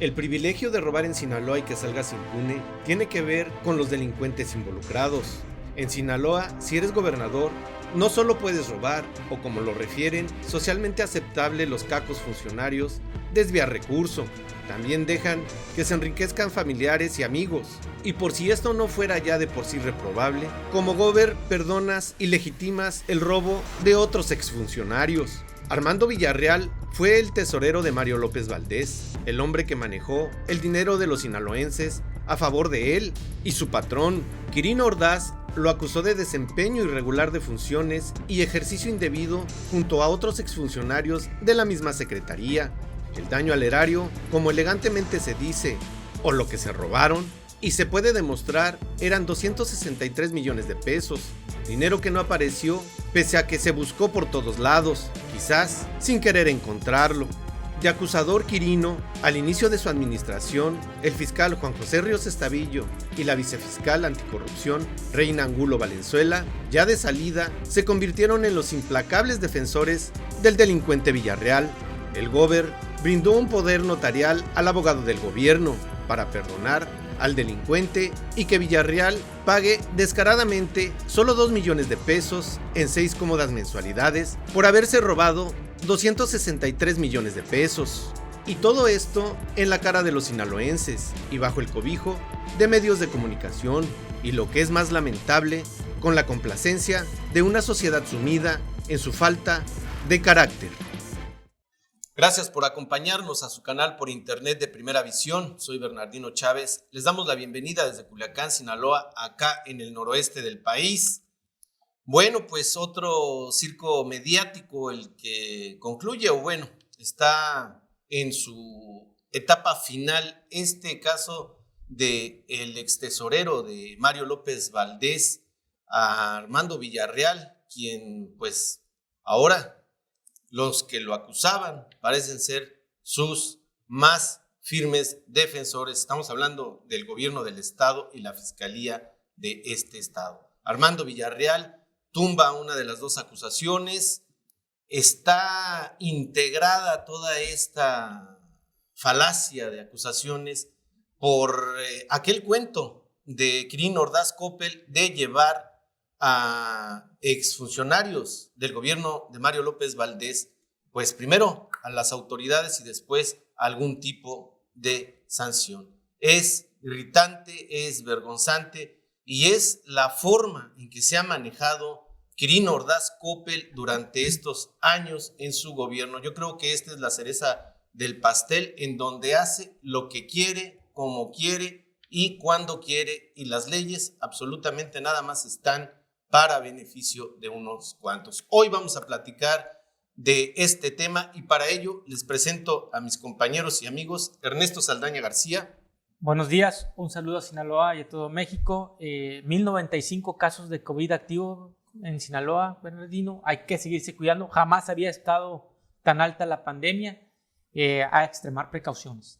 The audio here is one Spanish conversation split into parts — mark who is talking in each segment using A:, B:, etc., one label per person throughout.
A: El privilegio de robar en Sinaloa y que salgas impune tiene que ver con los delincuentes involucrados. En Sinaloa, si eres gobernador, no solo puedes robar, o como lo refieren, socialmente aceptable los cacos funcionarios, desviar recurso. También dejan que se enriquezcan familiares y amigos. Y por si esto no fuera ya de por sí reprobable, como gober perdonas y legitimas el robo de otros exfuncionarios. Armando Villarreal fue el tesorero de Mario López Valdés, el hombre que manejó el dinero de los sinaloenses a favor de él, y su patrón, Quirino Ordaz, lo acusó de desempeño irregular de funciones y ejercicio indebido junto a otros exfuncionarios de la misma secretaría. El daño al erario, como elegantemente se dice, o lo que se robaron, y se puede demostrar, eran 263 millones de pesos, dinero que no apareció pese a que se buscó por todos lados, quizás sin querer encontrarlo. De acusador Quirino, al inicio de su administración, el fiscal Juan José Ríos Estavillo y la vicefiscal anticorrupción Reina Angulo Valenzuela, ya de salida, se convirtieron en los implacables defensores del delincuente Villarreal. El gober brindó un poder notarial al abogado del gobierno para perdonar al delincuente y que Villarreal pague descaradamente solo 2 millones de pesos en 6 cómodas mensualidades por haberse robado 263 millones de pesos. Y todo esto en la cara de los sinaloenses y bajo el cobijo de medios de comunicación, y lo que es más lamentable, con la complacencia de una sociedad sumida en su falta de carácter. Gracias por acompañarnos a su canal por internet de Primera Visión. Soy Bernardino Chávez. Les damos la bienvenida desde Culiacán, Sinaloa, acá en el noroeste del país. Bueno, pues otro circo mediático, el que concluye, o bueno, está en su etapa final, este caso de el extesorero de Mario López Valdés, a Armando Villarreal, quien pues ahora los que lo acusaban parecen ser sus más firmes defensores. Estamos hablando del gobierno del estado y la fiscalía de este estado. Armando Villarreal tumba una de las dos acusaciones. Está integrada toda esta falacia de acusaciones por aquel cuento de Quirino Ordaz Coppel de llevar a exfuncionarios del gobierno de Mario López Valdés, pues primero a las autoridades y después a algún tipo de sanción. Es irritante, es vergonzante y es la forma en que se ha manejado Quirino Ordaz Coppel durante estos años en su gobierno. Yo creo que esta es la cereza del pastel, en donde hace lo que quiere, como quiere y cuando quiere, y las leyes absolutamente nada más están para beneficio de unos cuantos. Hoy vamos a platicar de este tema y para ello les presento a mis compañeros y amigos. Ernesto Saldaña García.
B: Buenos días, un saludo a Sinaloa y a todo México. 1095 casos de COVID activo en Sinaloa, Bernardino. Hay que seguirse cuidando. Jamás había estado tan alta la pandemia. A extremar precauciones.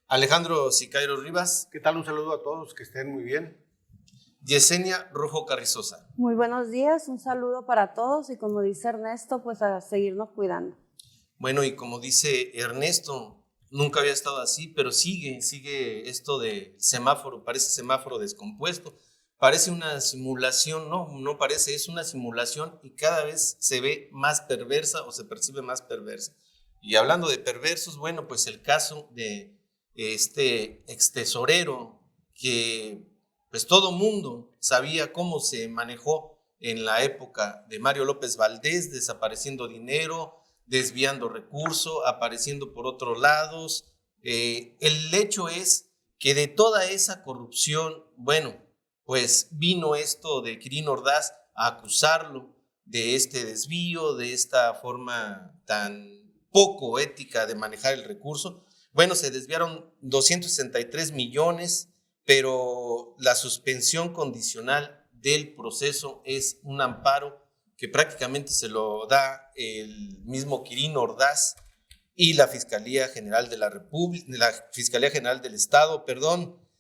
A: Alejandro Sicairo Rivas.
C: ¿Qué tal? Un saludo a todos, que estén muy bien.
A: Yesenia Rojo Carrizosa.
D: Muy buenos días, un saludo para todos y como dice Ernesto, pues a seguirnos cuidando.
A: Bueno, y como dice Ernesto, nunca había estado así, pero sigue esto de semáforo, parece semáforo descompuesto, parece una simulación, no parece, es una simulación y cada vez se ve más perversa o se percibe más perversa. Y hablando de perversos, bueno, pues el caso de este extesorero que pues todo mundo sabía cómo se manejó en la época de Mario López Valdés, desapareciendo dinero, desviando recursos, apareciendo por otros lados. El hecho es que de toda esa corrupción, bueno, pues vino esto de Quirino Ordaz a acusarlo de este desvío, de esta forma tan poco ética de manejar el recurso. Bueno, se desviaron 263 millones, pero la suspensión condicional del proceso es un amparo que prácticamente se lo da el mismo Quirino Ordaz y la Fiscalía General de la República, la Fiscalía General del Estado,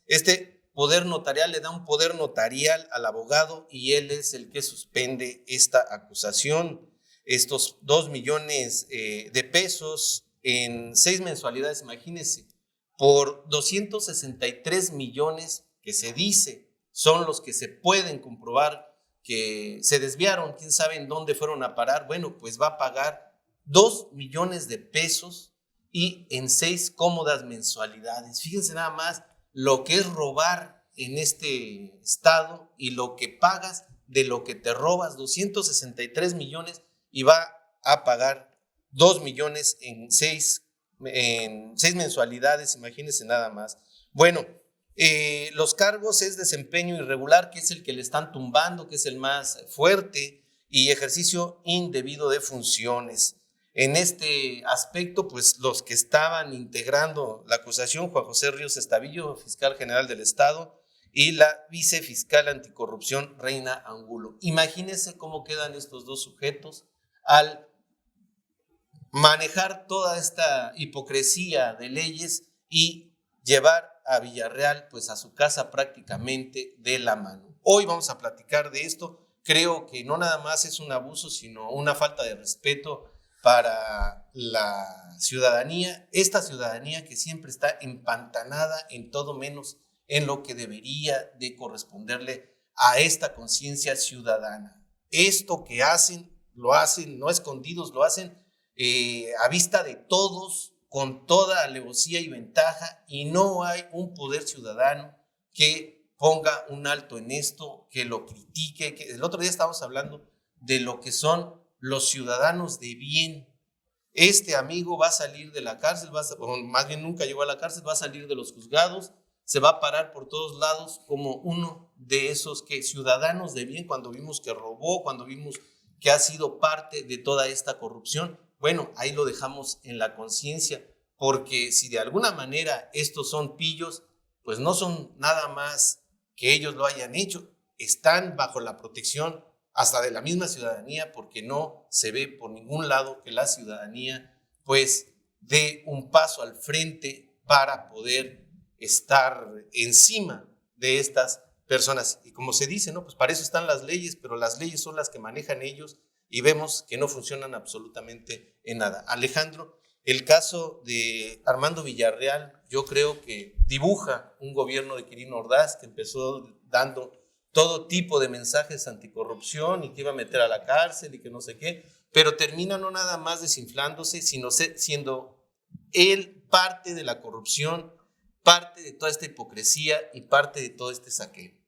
A: este poder notarial le da un poder notarial al abogado y él es el que suspende esta acusación. Estos 2 millones de pesos en 6 mensualidades, imagínense. por 263 millones que se dice son los que se pueden comprobar que se desviaron, quién sabe en dónde fueron a parar. Bueno, pues va a pagar 2 millones de pesos y en 6 cómodas mensualidades. Fíjense nada más lo que es robar en este estado y lo que pagas de lo que te robas, 263 millones, y va a pagar 2 millones en 6 mensualidades, imagínense nada más. Bueno, los cargos es desempeño irregular, que es el que le están tumbando, que es el más fuerte, y ejercicio indebido de funciones. En este aspecto, pues los que estaban integrando la acusación, Juan José Ríos Estavillo, fiscal general del Estado, y la vicefiscal anticorrupción, Reina Angulo. Imagínense cómo quedan estos dos sujetos al manejar toda esta hipocresía de leyes y llevar a Villarreal pues a su casa prácticamente de la mano. Hoy vamos a platicar de esto. Creo que no nada más es un abuso, sino una falta de respeto para la ciudadanía, esta ciudadanía que siempre está empantanada en todo menos en lo que debería de corresponderle a esta conciencia ciudadana. Esto que hacen, lo hacen no escondidos, lo hacen a vista de todos, con toda alevosía y ventaja, y no hay un poder ciudadano que ponga un alto en esto, que lo critique. Que el otro día estábamos hablando de lo que son los ciudadanos de bien. Este amigo va a salir de la cárcel, o más bien nunca llegó a la cárcel, va a salir de los juzgados, se va a parar por todos lados como uno de esos ciudadanos de bien, cuando vimos que robó, cuando vimos que ha sido parte de toda esta corrupción. Bueno, ahí lo dejamos en la conciencia, porque si de alguna manera estos son pillos, pues no son nada más que ellos lo hayan hecho, están bajo la protección hasta de la misma ciudadanía, porque no se ve por ningún lado que la ciudadanía pues dé un paso al frente para poder estar encima de estas personas. Y como se dice, ¿no? Pues para eso están las leyes, pero las leyes son las que manejan ellos y vemos que no funcionan absolutamente en nada. Alejandro, el caso de Armando Villarreal, yo creo que dibuja un gobierno de Quirino Ordaz que empezó dando todo tipo de mensajes anticorrupción y que iba a meter a la cárcel y que no sé qué, pero termina no nada más desinflándose, sino siendo él parte de la corrupción, parte de toda esta hipocresía y parte de todo este saqueo.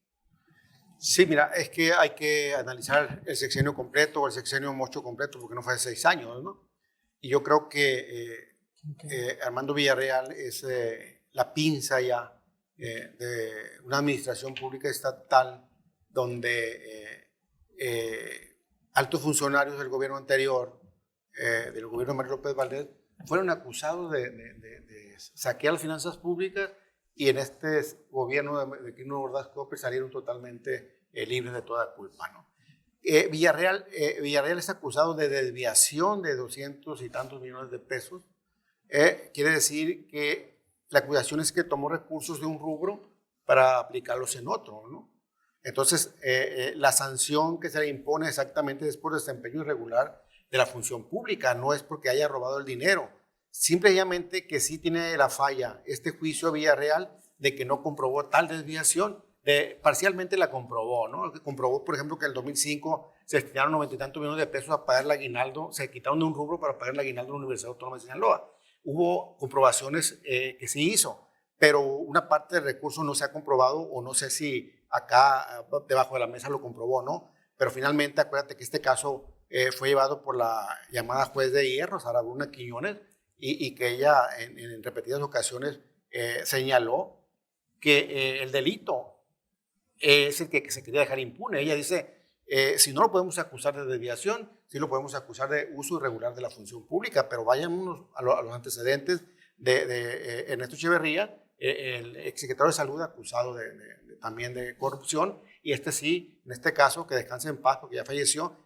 C: Sí, mira, es que hay que analizar el sexenio completo o el sexenio mocho completo, porque no fue hace 6 años, ¿no? Y yo creo que Armando Villarreal es la pinza ya de una administración pública estatal donde altos funcionarios del gobierno anterior, del gobierno de Mario López Valdés, fueron acusados de saquear las finanzas públicas, y en este gobierno de Quirino Ordaz salieron totalmente libres de toda culpa, ¿no? Villarreal es acusado de desviación de 200 y tantos millones de pesos. Quiere decir que la acusación es que tomó recursos de un rubro para aplicarlos en otro, ¿no? Entonces, la sanción que se le impone exactamente es por desempeño irregular de la función pública, no es porque haya robado el dinero. Simplemente que sí tiene la falla este juicio a Villarreal de que no comprobó tal desviación, parcialmente la comprobó, ¿no? Comprobó, por ejemplo, que en el 2005 se destinaron 90 y tantos millones de pesos a pagar el aguinaldo, se quitaron de un rubro para pagar el aguinaldo de la Universidad Autónoma de Sinaloa. Hubo comprobaciones que sí hizo, pero una parte del recurso no se ha comprobado, o no sé si acá debajo de la mesa lo comprobó, ¿no? Pero finalmente, acuérdate que este caso fue llevado por la llamada juez de hierro, Sara Bruna Quiñones, y que ella en repetidas ocasiones señaló que el delito es el que se quería dejar impune. Ella dice, si no lo podemos acusar de desviación, sí lo podemos acusar de uso irregular de la función pública, pero vayan a los antecedentes de Ernesto Echeverría, el exsecretario de Salud acusado también de corrupción, y sí, en este caso, que descanse en paz porque ya falleció,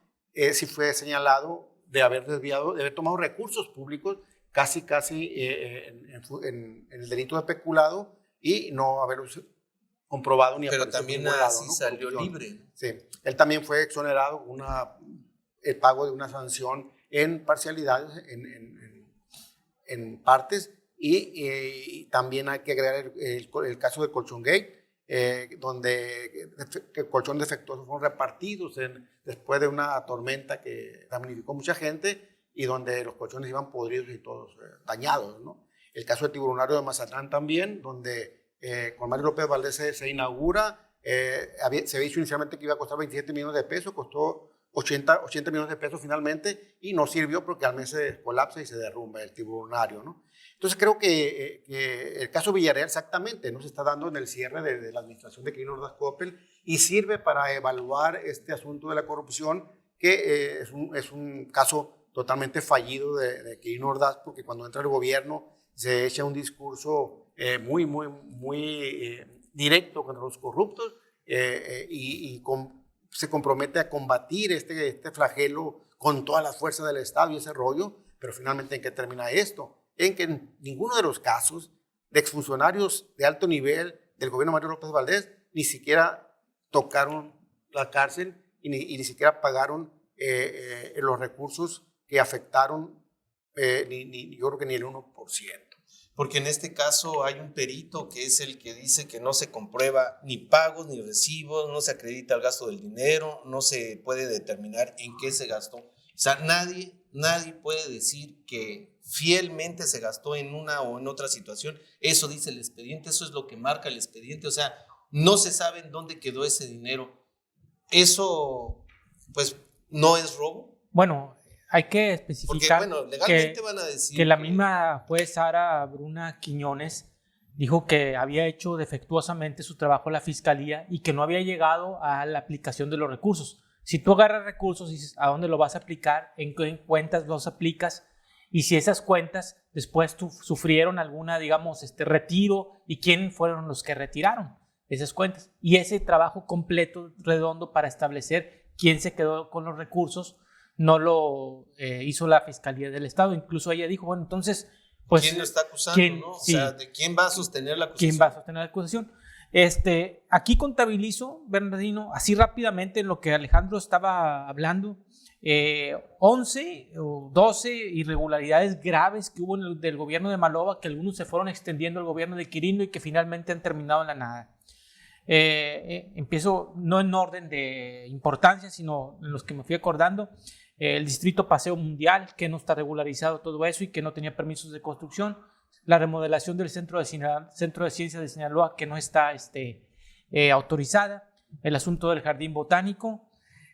C: sí fue señalado de haber desviado, de haber tomado recursos públicos casi en el delito de peculado y no haberlos comprobado ni
A: pero también
C: ningún lado,
A: así
C: ¿no?
A: salió
C: Corrupción.
A: libre.
C: Sí, él también fue exonerado el pago de una sanción en parcialidades, en partes, y también hay que agregar el caso de Colchón Gate, donde colchones defectuosos fueron repartidos después de una tormenta que damnificó mucha gente y donde los colchones iban podridos y todos dañados, ¿no? El caso del tiburonario de Mazatlán también, donde con Mario López Valdés se inaugura, se había dicho inicialmente que iba a costar 27 millones de pesos, costó 80 millones de pesos finalmente y no sirvió porque al mes se colapsa y se derrumba el tiburonario, ¿no? Entonces creo que el caso Villarreal exactamente no se está dando en el cierre de la administración de Quirino Ordaz Coppel y sirve para evaluar este asunto de la corrupción, que es un caso totalmente fallido de Quirino Ordaz, porque cuando entra el gobierno se echa un discurso muy directo contra los corruptos se compromete a combatir este flagelo con todas las fuerzas del Estado y ese rollo, pero finalmente ¿en qué termina esto? En que en ninguno de los casos de exfuncionarios de alto nivel del gobierno de Mario López Valdés ni siquiera tocaron la cárcel y ni siquiera pagaron los recursos que afectaron, yo creo que ni el 1%.
E: Porque en este caso hay un perito que es el que dice que no se comprueba ni pagos ni recibos, no se acredita el gasto del dinero, no se puede determinar en qué se gastó. O sea, nadie puede decir que fielmente se gastó en una o en otra situación. Eso dice el expediente, eso es lo que marca el expediente. O sea, no se sabe en dónde quedó ese dinero. Eso, pues, no es robo.
B: Bueno, hay que especificar.
E: Porque, bueno, legalmente van a decir
B: que la misma juez Sara Bruna Quiñones dijo que había hecho defectuosamente su trabajo la fiscalía y que no había llegado a la aplicación de los recursos. Si tú agarras recursos y dices a dónde lo vas a aplicar, en qué cuentas los aplicas, y si esas cuentas después sufrieron alguna, digamos, retiro, y quién fueron los que retiraron esas cuentas. Y ese trabajo completo, redondo, para establecer quién se quedó con los recursos, no lo hizo la Fiscalía del Estado. Incluso ella dijo, bueno, entonces, pues,
E: ¿quién lo está acusando, no? O sea, ¿de quién va a sostener la acusación?
B: ¿Quién va a sostener la acusación? Aquí contabilizo, Bernardino, así rápidamente en lo que Alejandro estaba hablando, 11 o 12 irregularidades graves que hubo del gobierno de Maloba, que algunos se fueron extendiendo al gobierno de Quirino y que finalmente han terminado en la nada. Empiezo no en orden de importancia, sino en los que me fui acordando. El distrito Paseo Mundial, que no está regularizado todo eso y que no tenía permisos de construcción. La remodelación del Centro de Ciencias de Sinaloa, que no está autorizada. El asunto del Jardín Botánico.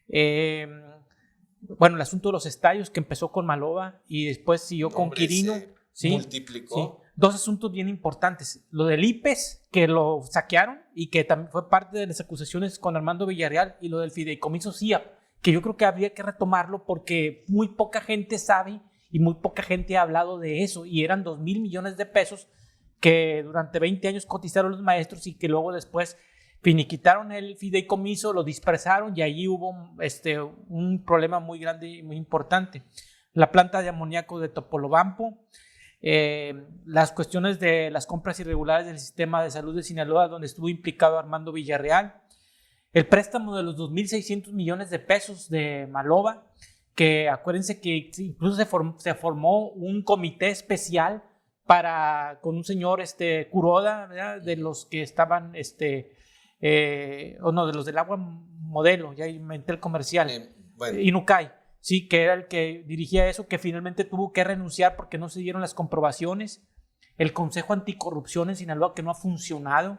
B: Bueno, el asunto de los estadios, que empezó con Maloba y después siguió con Quirino.
E: Se multiplicó.
B: Sí. Dos asuntos bien importantes. Lo del IPES, que lo saquearon y que también fue parte de las acusaciones con Armando Villarreal, y lo del fideicomiso CIAP, que yo creo que habría que retomarlo porque muy poca gente sabe y muy poca gente ha hablado de eso, y eran 2,000 millones de pesos que durante 20 años cotizaron los maestros y que luego después finiquitaron el fideicomiso, lo dispersaron y allí hubo un problema muy grande y muy importante. La planta de amoníaco de Topolobampo, las cuestiones de las compras irregulares del sistema de salud de Sinaloa, donde estuvo implicado Armando Villarreal, el préstamo de los 2,600 millones de pesos de Maloba, que acuérdense que incluso se formó un comité especial con un señor Kuroda, ¿verdad? De los que estaban, de los del agua modelo, ya inventé el comercial,
E: Bueno.
B: Inukai, sí, que era el que dirigía eso, que finalmente tuvo que renunciar porque no se dieron las comprobaciones. El Consejo Anticorrupción en Sinaloa, que no ha funcionado.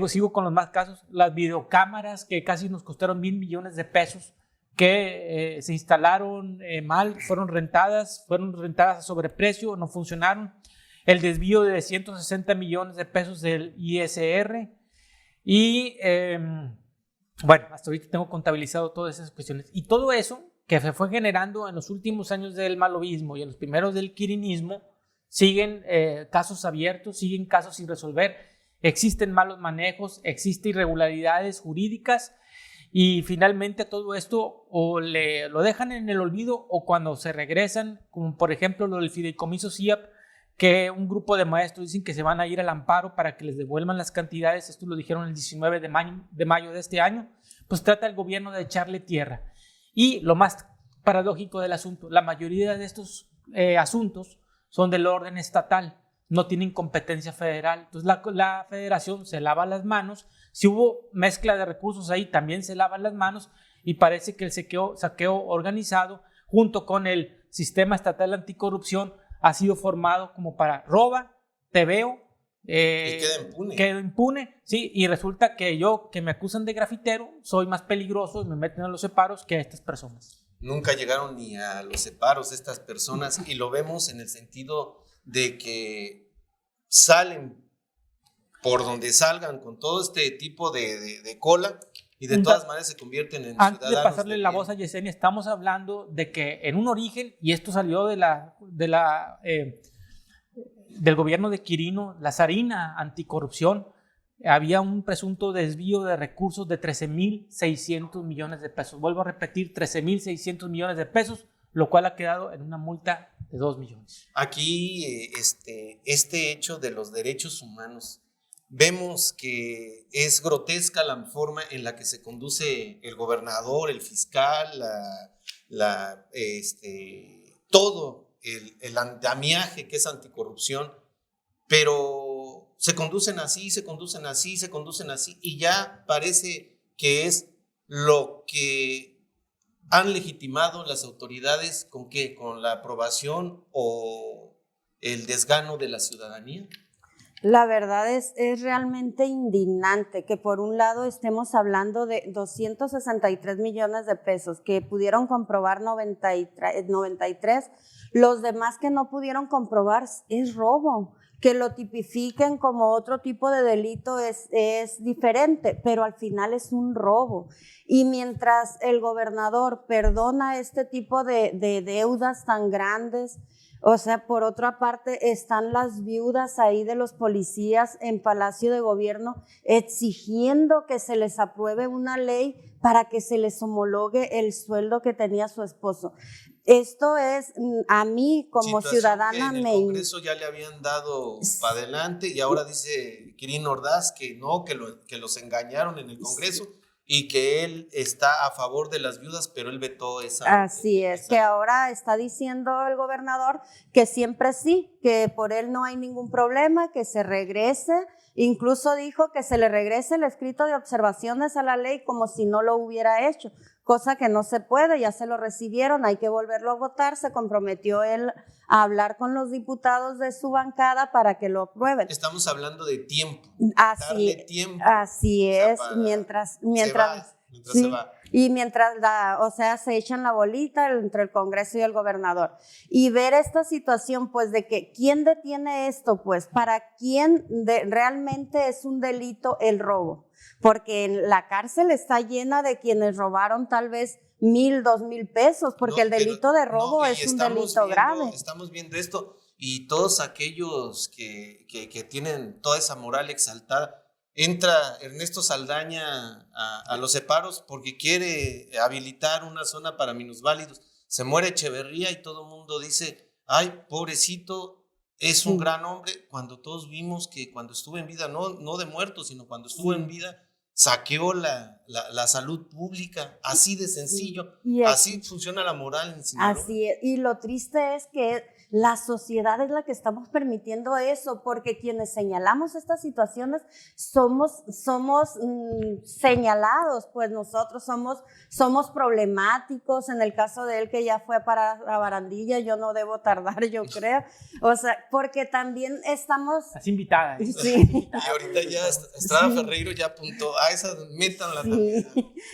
B: Sigo con los más casos. Las videocámaras, que casi nos costaron 1,000 millones de pesos, que se instalaron mal, fueron rentadas a sobreprecio, no funcionaron. El desvío de 160 millones de pesos del ISR. Y bueno, hasta ahorita tengo contabilizado todas esas cuestiones. Y todo eso que se fue generando en los últimos años del malobismo y en los primeros del quirinismo, siguen casos abiertos, siguen casos sin resolver, existen malos manejos, existen irregularidades jurídicas, y finalmente todo esto o lo dejan en el olvido, o cuando se regresan, como por ejemplo lo del fideicomiso CIAP, que un grupo de maestros dicen que se van a ir al amparo para que les devuelvan las cantidades. Esto lo dijeron el 19 de mayo de este año. Pues trata el gobierno de echarle tierra. Y lo más paradójico del asunto, la mayoría de estos asuntos son del orden estatal, no tienen competencia federal. Entonces la federación se lava las manos. Si hubo mezcla de recursos ahí, también se lavan las manos, y parece que el saqueo organizado junto con el sistema estatal anticorrupción ha sido formado como para roba, te veo,
E: y queda
B: impune, sí, y resulta que yo, que me acusan de grafitero, soy más peligroso y me meten a los separos que a estas personas.
E: Nunca llegaron ni a los separos estas personas, y lo vemos en el sentido de que salen por donde salgan con todo este tipo de cola, y de todas maneras se convierten en ciudadanos.
B: Antes de pasarle la voz a Yesenia, estamos hablando de que en un origen, y esto salió del gobierno de Quirino, la Zarina Anticorrupción, había un presunto desvío de recursos de 13,600 millones de pesos. Vuelvo a repetir, 13,600 millones de pesos, lo cual ha quedado en una multa de 2 millones.
E: Aquí este hecho de los derechos humanos, vemos que es grotesca la forma en la que se conduce el gobernador, el fiscal, todo el andamiaje que es anticorrupción, pero se conducen así, y ya parece que es lo que han legitimado las autoridades. ¿Con qué? ¿Con la aprobación o el desgano de la ciudadanía?
D: La verdad es realmente indignante que por un lado estemos hablando de 263 millones de pesos que pudieron comprobar 93, los demás que no pudieron comprobar es robo. Que lo tipifiquen como otro tipo de delito es diferente, pero al final es un robo. Y mientras el gobernador perdona este tipo de deudas tan grandes, o sea, por otra parte están las viudas ahí de los policías en Palacio de Gobierno exigiendo que se les apruebe una ley para que se les homologue el sueldo que tenía su esposo. Esto es, a mí como ciudadana,
E: en el Congreso ya le habían dado para adelante, y ahora dice Quirino Ordaz que no, que los engañaron en el Congreso, y que él está a favor de las viudas, pero él vetó esa.
D: Así es, que ahora está diciendo el gobernador que siempre sí, que por él no hay ningún problema, que se regrese. Incluso dijo que se le regrese el escrito de observaciones a la ley como si no lo hubiera hecho, cosa que no se puede, ya se lo recibieron, hay que volverlo a votar. Se comprometió él a hablar con los diputados de su bancada para que lo aprueben.
E: Estamos hablando de tiempo,
D: darle tiempo. Así es, o sea, mientras sí, se va. Y mientras se echan la bolita entre el Congreso y el gobernador. Y ver esta situación, pues, de que ¿quién detiene esto? Pues, ¿para quién realmente es un delito el robo? Porque en la cárcel está llena de quienes robaron tal vez 1,000, 2,000 pesos, porque el delito de robo es un delito grave.
E: Estamos viendo esto, y todos aquellos que tienen toda esa moral exaltada. Entra Ernesto Saldaña a los separos porque quiere habilitar una zona para minusválidos. Se muere Echeverría y todo el mundo dice, ay, pobrecito, es un gran hombre, cuando todos vimos que cuando estuvo en vida, no de muerto, sino cuando estuvo en vida, saqueó la salud pública, así de sencillo. Así funciona la moral en Sinaloa.
D: Así es, y lo triste es que la sociedad es la que estamos permitiendo eso, porque quienes señalamos estas situaciones somos señalados, pues nosotros somos problemáticos. En el caso de él, que ya fue para la barandilla, yo no debo tardar, yo creo, o sea, porque también estamos...
B: Estás invitada.
D: Sí.
E: Y ahorita ya Estrada Ferreiro ya apuntó a esa, métanla también.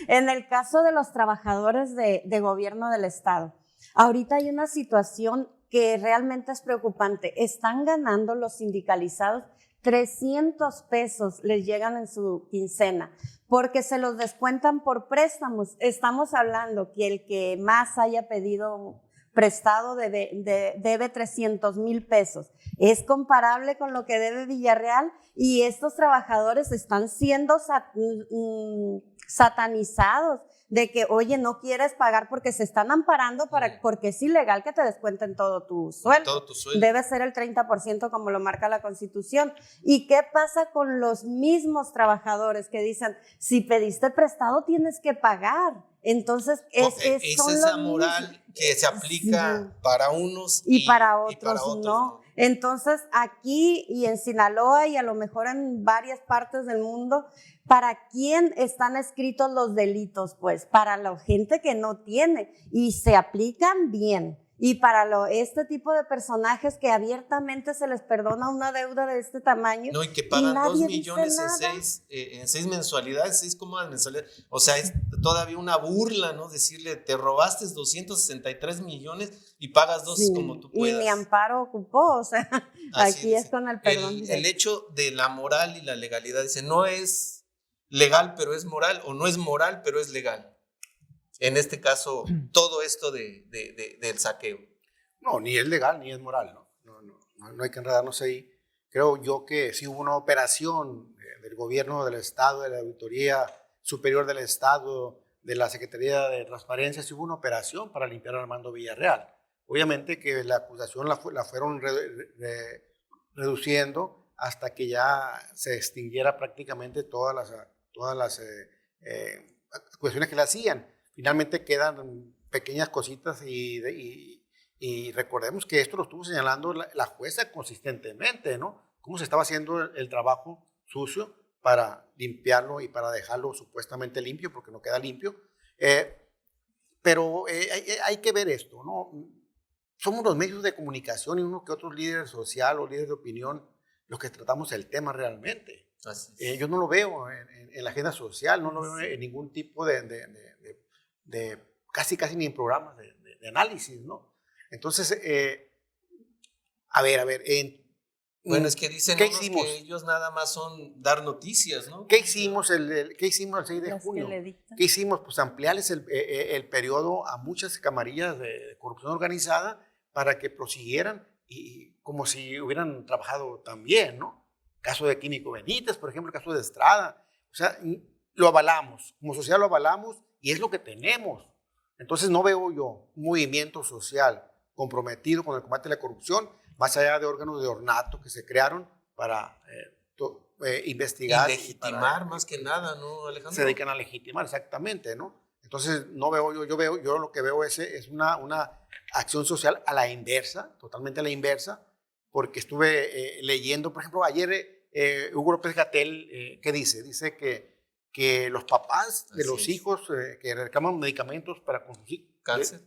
D: En el caso de los trabajadores de gobierno del estado, ahorita hay una situación que realmente es preocupante. Están ganando los sindicalizados 300 pesos, les llegan en su quincena, porque se los descuentan por préstamos. Estamos hablando que el que más haya pedido prestado debe 300,000 pesos. Es comparable con lo que debe Villarreal, y estos trabajadores están siendo satanizados. de que, oye, no quieres pagar porque se están amparando porque es ilegal que te descuenten todo tu sueldo.
E: Todo tu sueldo.
D: Debe ser el 30% como lo marca la Constitución. ¿Y qué pasa con los mismos trabajadores que dicen, si pediste prestado tienes que pagar? Entonces,
E: es esa moral que se aplica para unos
D: y para otros no. Entonces, aquí y en Sinaloa y a lo mejor en varias partes del mundo, ¿para quién están escritos los delitos? Pues para la gente que no tiene y se aplican bien. Y para este tipo de personajes que abiertamente se les perdona una deuda de este tamaño.
E: No, y que pagan 2 millones en 6 mensualidades, 6 cómodas mensualidades. O sea, es todavía una burla, ¿no? Decirle, te robaste 263 millones y pagas 2 como tú puedas.
D: Y mi amparo ocupó, o sea, aquí es con el perdón.
E: El hecho de la moral y la legalidad, dice, no es legal, pero es moral, o no es moral, pero es legal. En este caso, todo esto del saqueo.
C: No, ni es legal ni es moral, no hay que enredarnos ahí. Creo yo que sí hubo una operación del gobierno del Estado, de la Auditoría Superior del Estado, de la Secretaría de Transparencia, sí hubo una operación para limpiar a Armando Villarreal. Obviamente que la acusación la fueron reduciendo hasta que ya se extinguiera prácticamente todas las acusaciones que le hacían. Finalmente quedan pequeñas cositas y recordemos que esto lo estuvo señalando la jueza consistentemente, ¿no? Cómo se estaba haciendo el trabajo sucio para limpiarlo y para dejarlo supuestamente limpio, porque no queda limpio. Pero hay que ver esto, ¿no? Somos los medios de comunicación y uno que otros líderes sociales o líderes de opinión los que tratamos el tema realmente. Yo no lo veo en la agenda social, no lo veo en ningún tipo de casi ni en programas de análisis, ¿no? Entonces, a ver,
E: bueno, es que dicen
C: ¿qué
E: unos
C: hicimos?
E: que ellos nada más son dar noticias, ¿no?
C: ¿Qué hicimos el 6 de junio? ¿Qué hicimos? Pues ampliarles el periodo a muchas camarillas de corrupción organizada para que prosiguieran y como si hubieran trabajado también, ¿no? Caso de Químico Benítez, por ejemplo, el caso de Estrada. O sea, lo avalamos, como sociedad lo avalamos y es lo que tenemos. Entonces no veo yo un movimiento social comprometido con el combate a la corrupción, más allá de órganos de ornato que se crearon para investigar.
E: Y legitimar más que nada, ¿no, Alejandro?
C: Se dedican a legitimar, exactamente, ¿no? Entonces no veo yo lo que veo es una acción social a la inversa, totalmente a la inversa, porque estuve leyendo, por ejemplo, ayer Hugo López-Gatell, ¿qué dice? Dice que los papás de los hijos que reclaman medicamentos para
E: cáncer,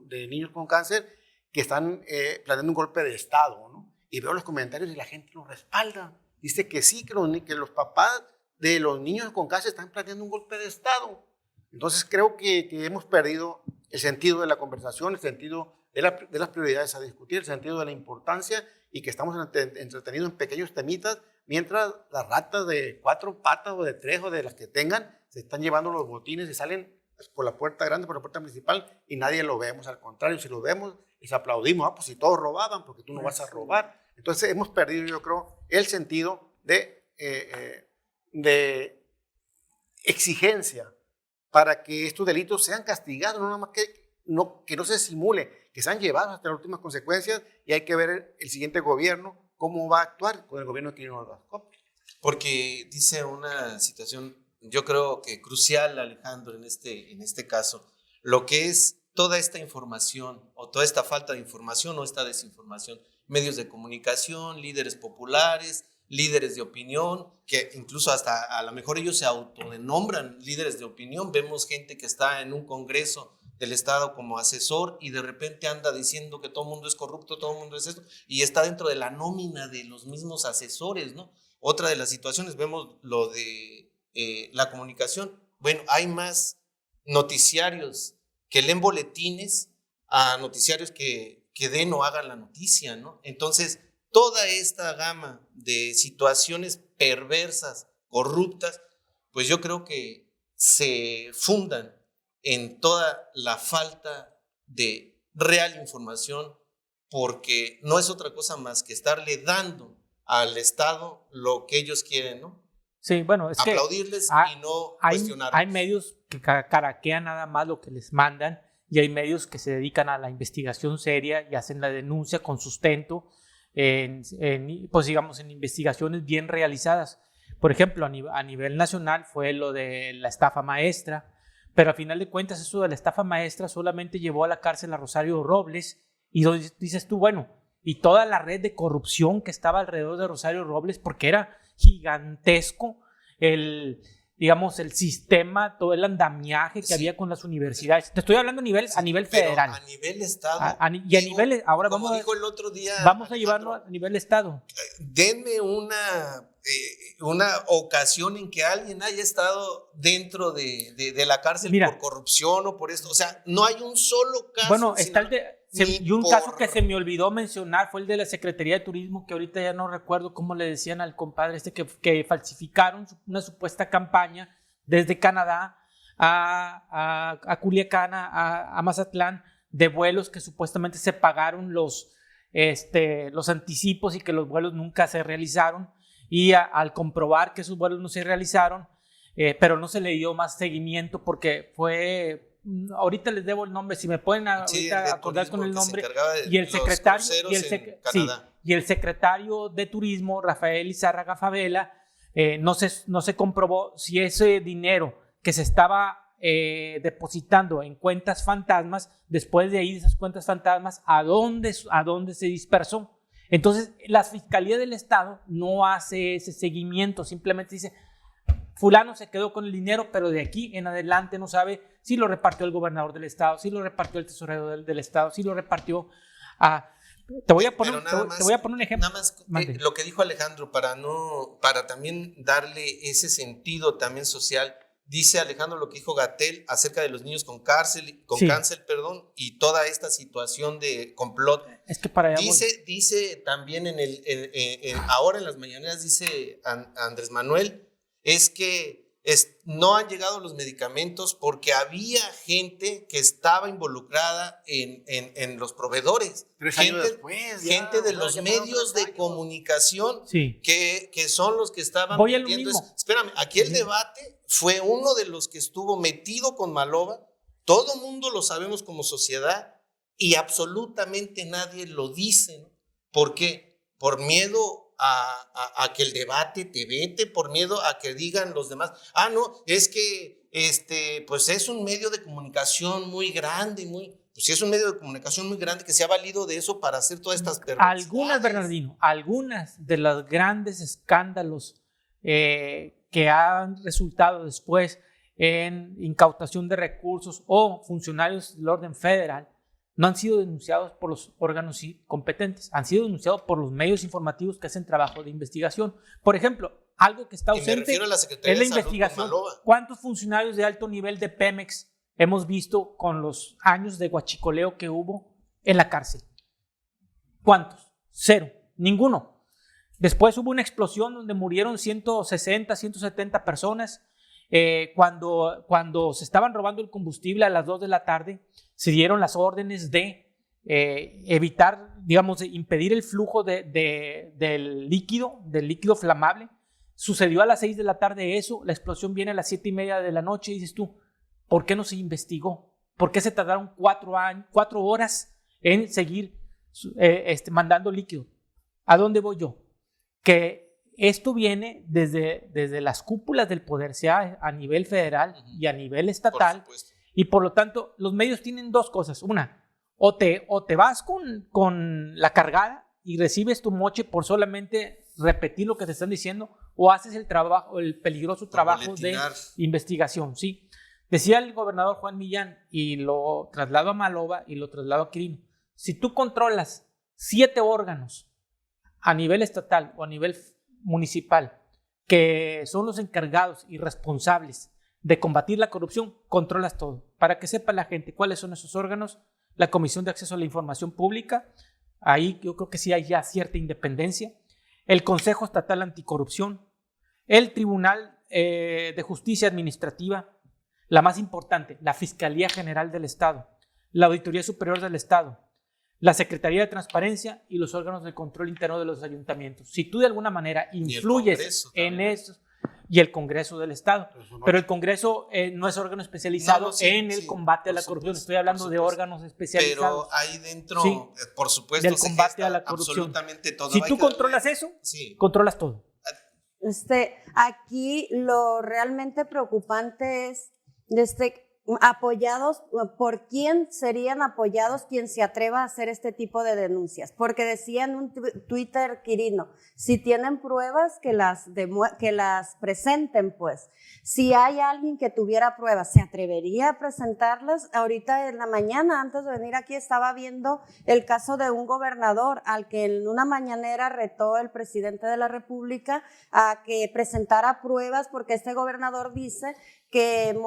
C: de niños con cáncer, que están planeando un golpe de Estado, ¿no? Y veo los comentarios y la gente los respalda. Dice que sí, que los papás de los niños con cáncer están planeando un golpe de Estado. Entonces creo que hemos perdido el sentido de la conversación, el sentido de las prioridades a discutir, el sentido de la importancia y que estamos entretenidos en pequeños temitas, mientras las ratas de 4 patas o de 3 o de las que tengan se están llevando los botines y salen por la puerta grande, por la puerta principal y nadie lo vemos. Al contrario, si lo vemos, les aplaudimos. Pues si todos robaban, porque tú no vas a robar. Entonces hemos perdido, yo creo, el sentido de exigencia para que estos delitos sean castigados, no nada más que no se simule, que sean llevados hasta las últimas consecuencias y hay que ver el siguiente gobierno cómo va a actuar con el gobierno de Quirino Ordaz.
E: Porque dice una situación, yo creo que crucial, Alejandro, en este caso, lo que es toda esta información o toda esta falta de información o esta desinformación, medios de comunicación, líderes populares, líderes de opinión, que incluso hasta a lo mejor ellos se autodenombran líderes de opinión. Vemos gente que está en un congreso del Estado como asesor y de repente anda diciendo que todo el mundo es corrupto, todo el mundo es esto, y está dentro de la nómina de los mismos asesores, ¿no? Otra de las situaciones, vemos lo de la comunicación. Bueno, hay más noticiarios que leen boletines a noticiarios que den o hagan la noticia, ¿no? Entonces, toda esta gama de situaciones perversas, corruptas, pues yo creo que se fundan en toda la falta de real información, porque no es otra cosa más que estarle dando al Estado lo que ellos quieren, ¿no?
B: Sí, bueno, es
E: aplaudirles
B: que
E: y no
B: hay
E: cuestionarlos.
B: medios que caraquean nada más lo que les mandan y hay medios que se dedican a la investigación seria y hacen la denuncia con sustento pues digamos, en investigaciones bien realizadas. Por ejemplo, a nivel nacional fue lo de la estafa maestra, pero a final de cuentas eso de la estafa maestra solamente llevó a la cárcel a Rosario Robles y dices tú, bueno, y toda la red de corrupción que estaba alrededor de Rosario Robles, porque era gigantesco digamos, el sistema, todo el andamiaje que había con las universidades. Te estoy hablando a nivel federal.
E: A nivel estado.
B: Ahora
E: como dijo el otro día,
B: vamos a llevarlo a nivel estado.
E: Denme una ocasión en que alguien haya estado dentro de la cárcel por corrupción o por esto. O sea, no hay un solo caso.
B: Bueno, está y un caso que se me olvidó mencionar fue el de la Secretaría de Turismo, que ahorita ya no recuerdo cómo le decían al compadre que falsificaron una supuesta campaña desde Canadá a Culiacán, a Mazatlán, de vuelos que supuestamente se pagaron los anticipos y que los vuelos nunca se realizaron. Y al comprobar que esos vuelos no se realizaron, pero no se le dio más seguimiento porque fue... Ahorita les debo el nombre, si me pueden acordar con el nombre. Y el secretario de Turismo, Rafael Izárraga Favela, no se comprobó si ese dinero que se estaba depositando en cuentas fantasmas, después de ahí de esas cuentas fantasmas, a dónde se dispersó. Entonces, la Fiscalía del Estado no hace ese seguimiento, simplemente dice, fulano se quedó con el dinero, pero de aquí en adelante no sabe si lo repartió el gobernador del Estado, si lo repartió el tesorero del Estado, si lo repartió a... Te voy a poner un ejemplo.
E: Nada más lo que dijo Alejandro, para también darle ese sentido también social. Dice Alejandro lo que dijo Gatell acerca de los niños con cáncer, y toda esta situación de complot.
B: Es que para allá
E: dice también ahora en las mañaneras, dice Andrés Manuel, es que no han llegado los medicamentos porque había gente que estaba involucrada en los proveedores. Gente de los medios de comunicación que son los que estaban metiendo. Espérame, aquí el debate fue uno de los que estuvo metido con Maloba. Todo mundo lo sabemos como sociedad y absolutamente nadie lo dice, ¿no? ¿Por qué? Por miedo a que el debate te vete, por miedo a que digan los demás, no, es que pues es un medio de comunicación muy grande, pues sí es un medio de comunicación muy grande que se ha valido de eso para hacer todas estas perversidades.
B: Algunas de los grandes escándalos que han resultado después en incautación de recursos o funcionarios del orden federal no han sido denunciados por los órganos competentes, han sido denunciados por los medios informativos que hacen trabajo de investigación. Por ejemplo, algo que está ausente es la investigación. ¿Cuántos funcionarios de alto nivel de Pemex hemos visto con los años de huachicoleo que hubo en la cárcel? ¿Cuántos? Cero, ninguno. Después hubo una explosión donde murieron 160, 170 personas. Cuando se estaban robando el combustible a las 2 de la tarde, se dieron las órdenes de evitar, digamos, de impedir el flujo del líquido flamable. Sucedió a las 6 de la tarde eso, la explosión viene a las 7:30 de la noche y dices tú, ¿por qué no se investigó? ¿Por qué se tardaron 4 horas en seguir mandando líquido? ¿A dónde voy yo? Que esto viene desde las cúpulas del poder, sea a nivel federal y a nivel estatal, y por lo tanto los medios tienen dos cosas. Una, o te vas con la cargada y recibes tu moche por solamente repetir lo que te están diciendo, o haces el peligroso trabajo de investigación, ¿sí? Decía el gobernador Juan Millán, y lo traslado a Maloba y lo traslado a Quirino, si tú controlas 7 órganos a nivel estatal o a nivel municipal, que son los encargados y responsables de combatir la corrupción, controlas todo. Para que sepa la gente cuáles son esos órganos, la Comisión de Acceso a la Información Pública, ahí yo creo que sí hay ya cierta independencia, el Consejo Estatal Anticorrupción, el Tribunal de Justicia Administrativa, la más importante, la Fiscalía General del Estado, la Auditoría Superior del Estado, la Secretaría de Transparencia y los órganos de control interno de los ayuntamientos. Si tú de alguna manera influyes en esos, y el Congreso del Estado. Pero el Congreso no es órgano especializado en el combate a la corrupción. Estoy hablando de órganos especializados.
E: Pero ahí dentro,
B: Sí,
E: por supuesto,
B: del combate a la corrupción.
E: Absolutamente todo.
B: Si tú controlas eso, controlas todo.
D: Aquí lo realmente preocupante es apoyados, ¿por quién serían apoyados quien se atreva a hacer este tipo de denuncias? Porque decía en un Twitter Quirino, si tienen pruebas que las presenten, pues. Si hay alguien que tuviera pruebas, ¿se atrevería a presentarlas? Ahorita en la mañana, antes de venir aquí, estaba viendo el caso de un gobernador al que en una mañanera retó el presidente de la República a que presentara pruebas porque este gobernador dice que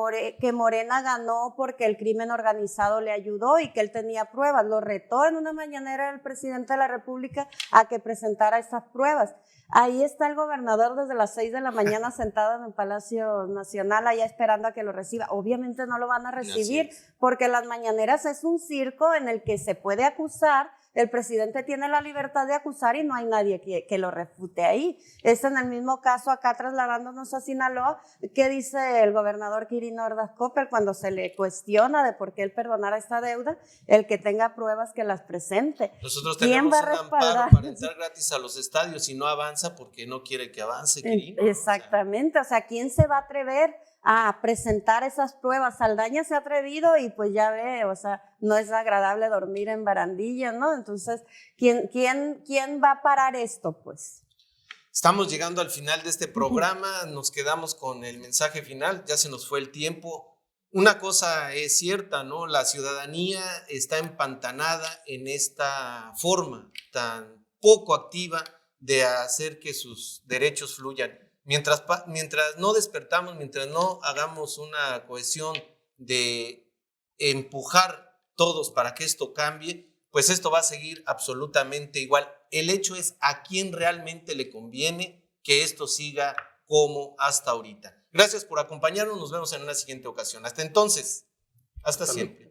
D: Morena ganó porque el crimen organizado le ayudó y que él tenía pruebas. Lo retó en una mañanera el presidente de la República a que presentara esas pruebas. Ahí está el gobernador desde las 6 de la mañana sentado en el Palacio Nacional, allá esperando a que lo reciba. Obviamente no lo van a recibir porque las mañaneras es un circo en el que se puede acusar. El presidente tiene la libertad de acusar y no hay nadie que lo refute ahí. Es en el mismo caso acá trasladándonos a Sinaloa, ¿qué dice el gobernador Quirino Ordaz Coppel cuando se le cuestiona de por qué él perdonara esta deuda? El que tenga pruebas que las presente.
E: Nosotros tenemos un amparo para entrar gratis a los estadios y no avanza porque no quiere que avance, Quirino.
D: Exactamente, o sea, ¿quién se va a atrever a presentar esas pruebas? Saldaña se ha atrevido y pues ya ve, o sea, no es agradable dormir en barandilla, ¿no? Entonces, ¿quién va a parar esto, pues?
E: Estamos llegando al final de este programa, nos quedamos con el mensaje final, ya se nos fue el tiempo. Una cosa es cierta, ¿no? La ciudadanía está empantanada en esta forma tan poco activa de hacer que sus derechos fluyan. Mientras no despertamos, mientras no hagamos una cohesión de empujar todos para que esto cambie, pues esto va a seguir absolutamente igual. El hecho es a quién realmente le conviene que esto siga como hasta ahorita. Gracias por acompañarnos, nos vemos en una siguiente ocasión. Hasta entonces, hasta siempre.